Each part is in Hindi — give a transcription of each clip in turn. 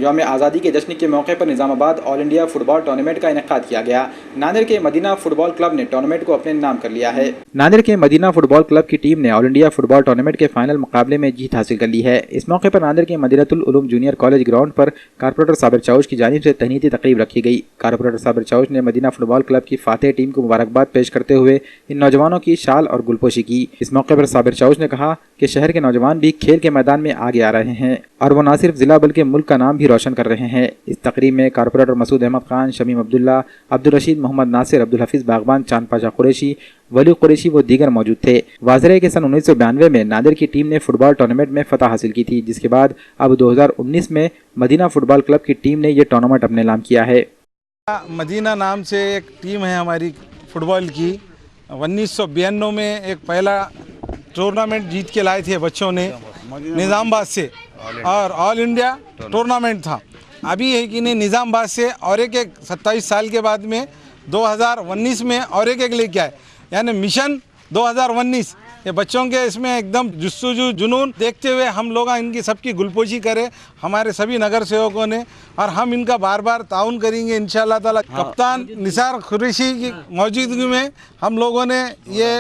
यौम आज़ादी के जश्न के मौके पर Nizamabad all India football tournament का इनेकाद किया गया। नांदेड़ के मदीना फुटबॉल क्लब ने टूर्नामेंट को अपने नाम कर लिया है। नांदेड़ के मदीना फुटबॉल क्लब की टीम ने ऑल इंडिया फुटबॉल टूर्नामेंट के फाइनल मुकाबले में जीत हासिल कर ली है। इस मौके पर नांदेड़ के मदीनतुल उलूम जूनियर कॉलेज ग्राउंड पर कारपोरेटर साबिर चाउश की जानिब से तहनीती तकरीब रखी गई। कारपोरेटर साबिर चाउश ने मदीना फुटबॉल क्लब की फातेह टीम को मुबारकबाद पेश करते हुए इन नौजवानों की शाल और गुलपोशी की। इस मौके पर साबिर चाउश ने कहा कि शहर के नौजवान भी खेल के मैदान में आगे आ रहे हैं और वो न सिर्फ जिला बल्कि मुल्क का नाम भी रोशन कर रहे हैं। इस तकरीब में कारपोरेटर मसूद अहमद खान, शमीम अब्दुल्ला, अब्दुल रशीद, मोहम्मद नासिर, अब्दुल हफीज बागबान, चांद पाशा कुरैशी, वली कुरैशी व दीगर मौजूद थे। वाज़ेह है कि सन 1992 में नांदेड़ की टीम ने फुटबॉल टूर्नामेंट में फतह हासिल की थी, जिसके बाद अब 2019 में मदीना फुटबॉल क्लब की टीम ने यह टूर्नामेंट अपने नाम किया है। मदीना नाम से एक टीम है हमारी फुटबॉल की। 1992 में एक पहला टूर्नामेंट जीत के लाए थे बच्चों ने निज़ामाबाद से, और ऑल इंडिया टूर्नामेंट था। अभी है कि नहीं निज़ामाबाद से और एक 27 साल के बाद में 2019 में और एक लेके आए, यानी मिशन 2019। ये बच्चों के इसमें एकदम जुस्सुजू जुनून देखते हुए हम लोग इनकी सबकी गुलपोशी करें, हमारे सभी नगर सेवकों ने, और हम इनका बार बार ताउन करेंगे इंशाअल्लाह ताला। कप्तान निसार कुरैशी की मौजूदगी में हम लोगों ने ये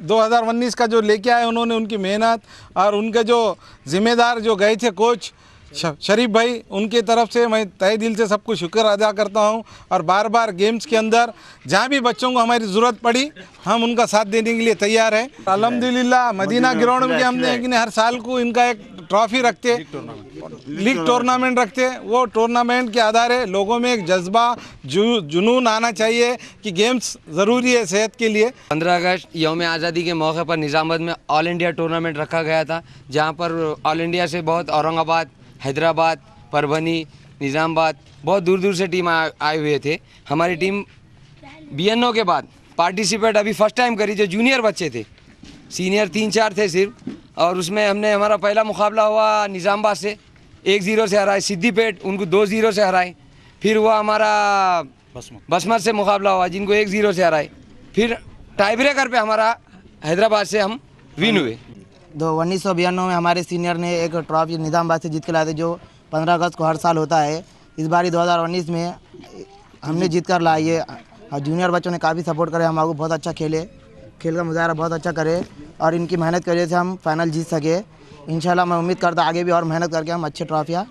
2019 का जो लेके आए, उन्होंने उनकी मेहनत और उनके जो जिम्मेदार जो गए थे कोच शरीफ भाई, उनके तरफ से मैं तहे दिल से सबको शुक्र अदा करता हूं। और बार बार गेम्स के अंदर जहां भी बच्चों को हमारी ज़रूरत पड़ी हम उनका साथ देने के लिए तैयार हैं। अल्हम्दुलिल्लाह मदीना ग्राउंड में हमने कि हर साल को इनका एक ट्रॉफी रखते, लीग टूर्नामेंट रखते। वो टूर्नामेंट के आधार लोगों में एक जज्बा जुनून आना चाहिए कि गेम्स ज़रूरी है सेहत के लिए। 15 अगस्त यौम आज़ादी के मौके पर निज़ामाबाद में ऑल इंडिया टूर्नामेंट रखा गया था, जहाँ पर ऑल इंडिया से बहुत औरंगाबाद, हैदराबाद, परभनी, निज़ामाबाद बहुत दूर दूर से टीम आए हुए थे। हमारी टीम BNO के बाद पार्टिसिपेट अभी फर्स्ट टाइम करी, जो जूनियर बच्चे थे, सीनियर 3-4 थे सिर्फ। और उसमें हमने हमारा पहला मुकाबला हुआ निज़ामाबाद से 1-0 से हराए, सिद्दीपेट उनको 2-0 से हराए। फिर हुआ हमारा बसमत से मुकाबला हुआ, जिनको 1-0 से हराए। फिर टाई ब्रेकर पे हमारा हैदराबाद से हम विन हुए। 1992 में हमारे सीनियर ने एक ट्रॉफी निज़ामाबाद से जीत के लाए थे, जो 15 अगस्त को हर साल होता है। इस बार 2019 में हमने जीत कर लाए। जूनियर बच्चों ने काफ़ी सपोर्ट करे, हम आगे बहुत अच्छा खेले, खेल का मुजाहरा बहुत अच्छा करे, और इनकी मेहनत की वजह से हम फाइनल जीत सके। इंशाल्लाह मैं उम्मीद करता आगे भी और मेहनत करके हम अच्छे ट्रॉफियाँ